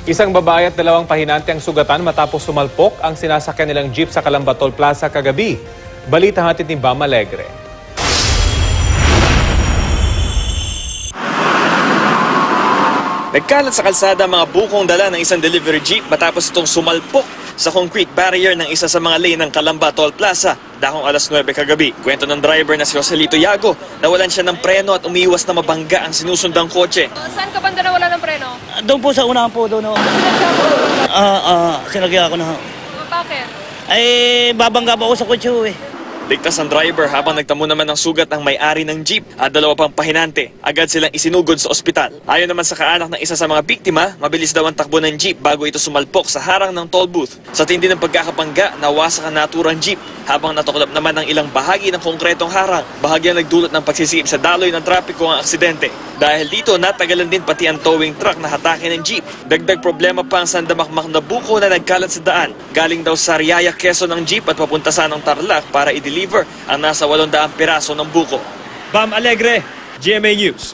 Isang babae at dalawang pahinante ang sugatan matapos sumalpok ang sinasakyan nilang jeep sa Calamba Toll Plaza kagabi. Balita hatid ni Bam Alegre. Nagkalat sa kalsada ang mga bukong dala ng isang delivery jeep matapos itong sumalpok sa concrete barrier ng isa sa mga lane ng Calamba Toll Plaza dakong alas 9 kagabi. Kwento ng driver na si Joselito Yago, nawalan siya ng preno at umiwas na mabangga ang sinusundang kotse. Saan ka banda nawala ng preno? Doon po sa unahan po doon. Sinagya ako na. Bakit? Ay, babangga po ako sa kotse eh. Ligtas ang driver habang nagtamo naman ng sugat ng may-ari ng jeep at dalawa pang pahinante. Agad silang isinugod sa ospital. Ayon naman sa kaanak ng isa sa mga biktima, mabilis daw ang takbo ng jeep bago ito sumalpok sa harang ng toll booth. Sa tindi ng pagkakabangga, nawasak ang naturang jeep habang natuklap naman ang ilang bahagi ng konkretong harang. Bahagyang nagdulot ng pagsisip sa daloy ng trapiko ang aksidente. Dahil dito, natagalan din pati ang towing truck na hatake ng jeep. Dagdag problema pa ang sandamakmak na buko na nagkalat sa daan. Galing daw sa Riaya, Quezon ng jeep at papunta sa ng Tarlac para i-deliver ang nasa 800 piraso ng buko. Bam Alegre, GMA News.